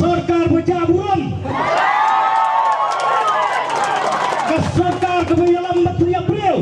Sarkar berjaburan ke sarkar kebayalan Matri April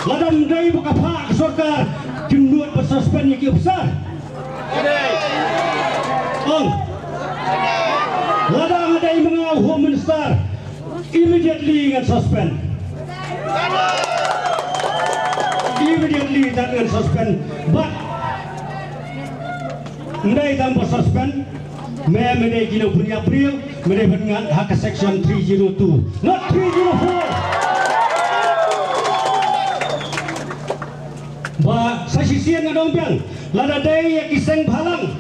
ladam dari buka pak ke sarkar jendut bersuspend yang besar ladang ada yang mengau Home Minister immediately dengan suspend but ndai tanpa suspend Mede kino punya April, mede bengat hak section 302, not 304. Ba sasisian ngadong piang, lada day yang kiseng balang,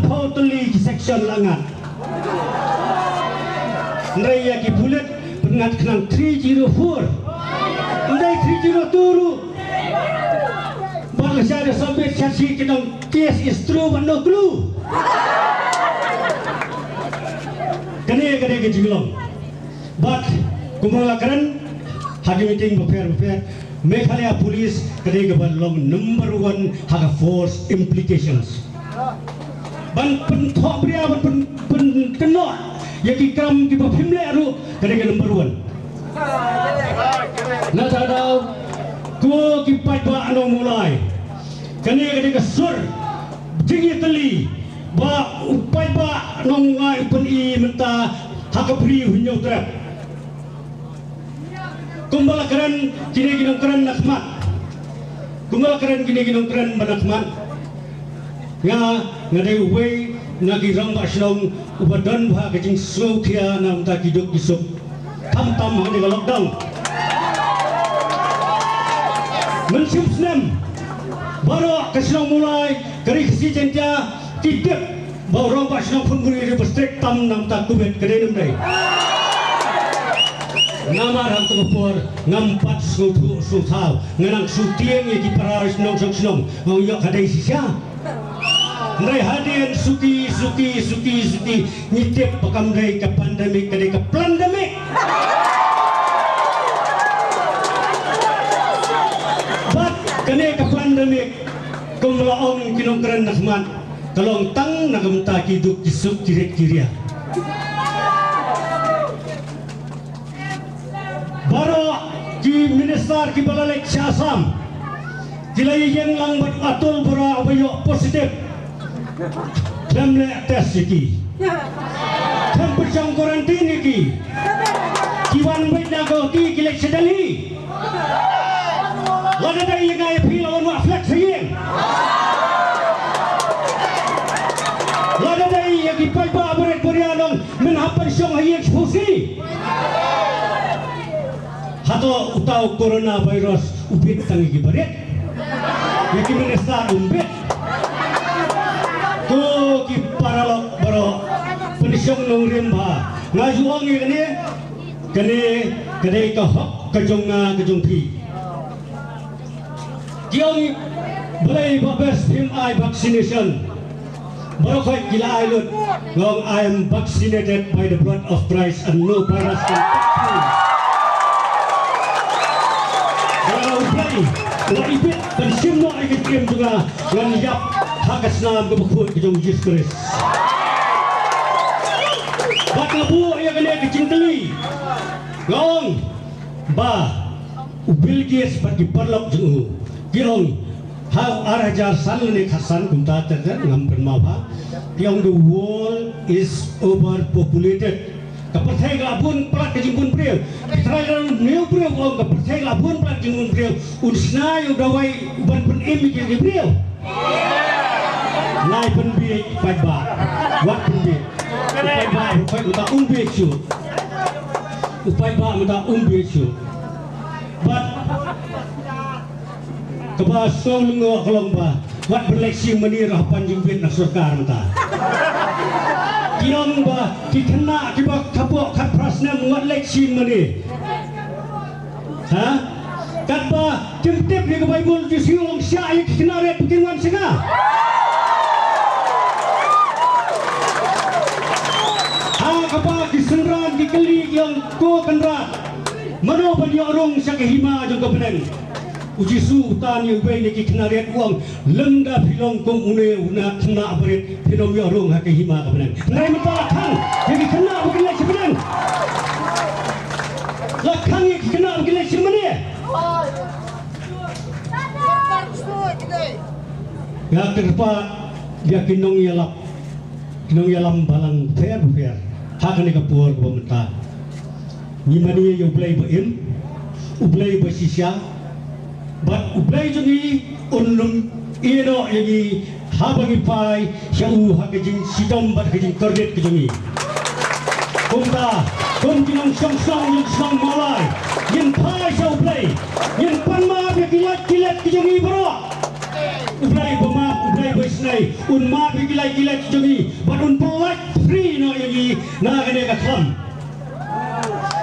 totally section langat. Ndai yang kibulet bengat kenang 304, ndai 302. Ba saya sampai saksi kenang case is true but no clue. Kene ke jinglong but kumulakaran hagi meeting befer Meghalaya police kene ke balong number 1 haga force implications ban pen thok bria ban pen keno yaki kam ki bafimle aru kene ke number 1 na sadau ko ki pai ba ano mulai kene ke sur jingi teli ba upai ba nong ngai pun I menta hakapri hunyo trap kumbala keren kini ginong keren nakmat kumbala keren kini ginong keren manakmat nga ngadai uwe nagi ramba shlong ubadan ba kajing slow kia nam ta kiduk kisuk tam hani ga lockdown mensium snem baru kesenang mulai kari kesi jentia tidak bawa rompak senang pun guni berstrik tam nam tak kubet kedenum day nama orang terpur ngampat suatu sultau ngenang sutieng yang diparai senang ngoyok kadai sisa ndai hadian suki nyitip pakam day ke pandemik kadai ke pandemik bat kadai ke pandemik kumlaong kinong keren nakman kalong tang nagamta kiduk kisuk kiria baro ki minister ki balalek syasam kilai yang lang bat atul bora abayo positif damle tes iki tempat jang karantin iki kiwan bait nago ki kilek sedali lada dai yang ay pilawan wa flex sayeng lada dai yang ipai ba abret borianong menhapan syong hayek fusi hato utau coronavirus ubit tangi gibaret yaki minister umbit to ki paralok baro pensyong nong rimba ngajuang ini kene ka hok kajong pi Kiong boleh babes him I vaccination. Baru kau gila ailut. Ngong I am vaccinated by the blood of Christ and no virus can touch me. Kalau berani, kalau ibit dan semua ikut kiam juga ngan yap hakas nam kebukut kejong Yesus Kristus. Bak labu yang kena kecinteli. Ngong ba ubilgis bagi parlok jengu. Kiong how arajar san ne khasan kumta terda ngam permava kiong the world is overpopulated kaperthai labun plat kejimpun prieu Israel neu prieu ong kaperthai labun plat kejimpun prieu unsna yo dawai ban pen im ke prieu nai pen bi pai ba wat pen bi pai ba pai uta umbe chu upai ba uta umbe chu but kebasong ngok kelong ba wat berleksi menirah panjungbit nak surkar mata kiong ba kikena kibak kapok kat prasna ngot leksi meni ha kat ba timtip ni kebaibul jisiong syai kinaret bikinwan singa ha kapa kisendran dikeli yang ko kendrat mano banyak orang syakihima jong kebeneng uji su utan yang baik ni kena lihat uang lemda filong kong una kena berit filong yorong hak hima kebenan. Nai mentalakan yang kena begini sebenan. Lakang yang kena begini sebenarnya. Ya terpa dia kinong yalam balang fair. Hak ni kapur pemerintah. Ni mana yang play berim, play bersisya, but play jadi unlum ino yang habangi pai, siau hak kejing sidom bat kejing kredit kejungi. Kumta, kinong song malai, yin pai siau play, yin panma yang kilat kejungi bro. Ublay bemap, ublay bersnai, unma kilat kejungi, but pelak free no yang na kene katlam.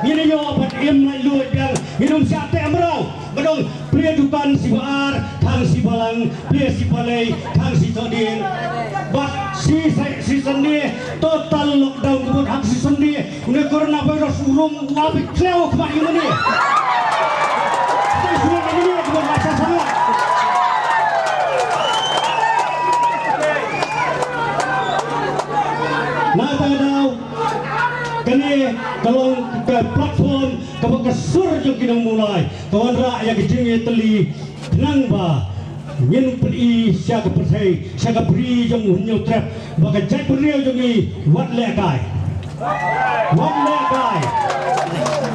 Ini yo apa em lalu yang minum sate amrau, bedong pria dukan si baar, kang si balang, pria si palai, kang si todin, bat si sendi total lockdown kebun hak si sendi, ini coronavirus urung wabik kleo kemana ini? Kita sudah ini kebun rasa sangat. Nah tahu. Kini kalau ke platform ke sur yang kita mulai kawan rakyat kejengnya teli kenang ba nyen peri siaga persai siaga beri jong hunyo trap baka jai beri jong ni wat le kai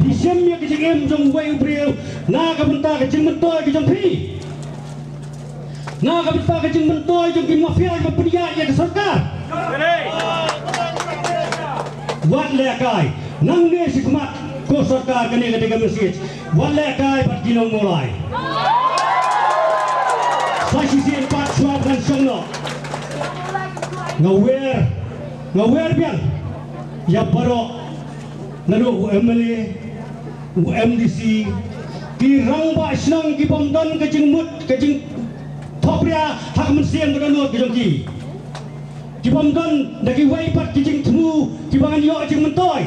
disemnya kejeng jong wei beri na ka benta kejeng mentoy kejeng pi na ka benta kejeng mentoy jong ki mafia ke pedia ya ke sarkar wat lekai nang ne sikmat ko sarkar kene ketika mesej wat lekai bat kinong mulai saksi si empat suap dan songno ngawer biang ya baro nanu UMLA UMDC ki rangba senang ki bomdan kejing mut kejing topria hak mensiang berdonor kejong ki Kibamdan dagi waipat kijing temu kibangan yo jing mentoy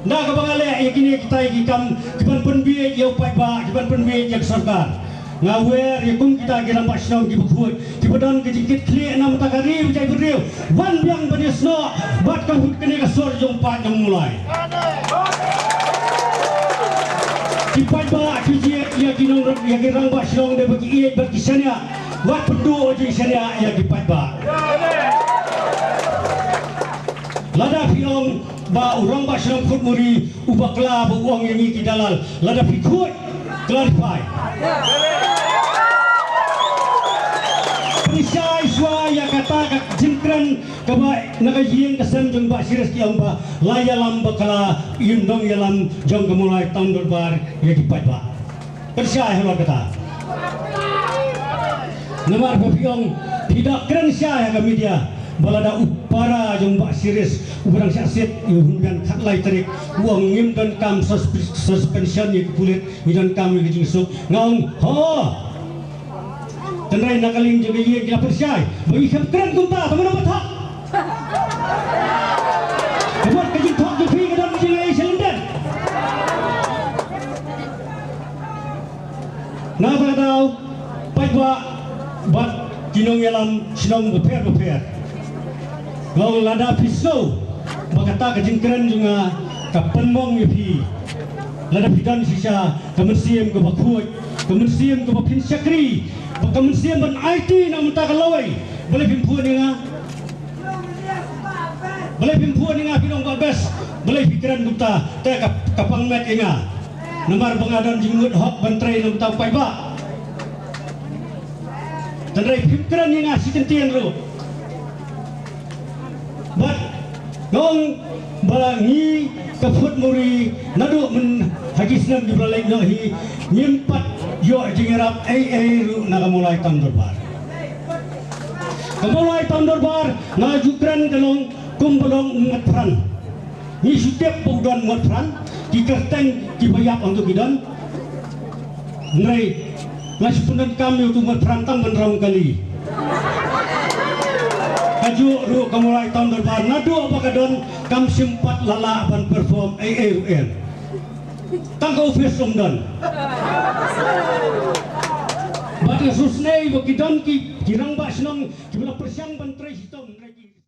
na kabangale ya kini kita ikam kiban penbiye yo pai ba kiban penbiye jak sarkar ngawer yakum kita giram pasnong kibukut kibadan kijingkit kli na matakari jai beriu wan biang banisno bat ka hut kene ka sor jong pa jong mulai kipai ba kijie ya kinong ya girang pasnong de bagi iet bagi sania wat pendu jing sania ya kipai ba lada fiong ba urang ba syang kut muri ubakla ba uang yang iki dalal lada fikut clarify perisai swa ya kata ka jingkran ka ba nagajien kasam jong ba siras ki ba layalam bakala yundong yalam jong kamulai tahun berbar ya dipat ba perisai halo kata namar ba fiong tidak keren syah ya media balada upara jong bak siris ubarang syaksit yuhungan katlai tarik uang ngim dan kam suspension ye kulit ngidan kam ye jingsuk ngaung ho tenrai nakaling juga ye dia persyai bagi kam keren kumta teman matak buat kejing tok je pi kedan kejing ai selendan na ba tau pai ba bat kinong yalam sinong beper Kalau lada pisau, makata kejengkeran juga kapenmong yepi. Lada bidan sisa kemensiam ke bakut, kemensiam ke bapin syakri, kemensiam ban IT nak minta kalawai. Boleh pimpuan inga pinong babes, boleh pikiran kita te kapang met inga. Namar pengadan jinggut hok bantrai nak minta pai ba. Tandai pikiran inga sikentian lu. Bat dong balangi kefut muri nadu men haji senam di balai nahi nyempat yo jingerap ru naga mulai tahun berbar kemulai tahun berbar ngajukran kalong kumbulong ngatran ni setiap pugdan ngatran dikerteng dibayap untuk kidan ngai ngasih kami untuk ngatran tang benrong kali Kaju ru kemulai tahun berbar nadu apa kadon kam simpat lala ban perform AAUN tangkau office umdan Bata susnay, wakidon ki kirang ba sinong kibula persiang bantray hitom.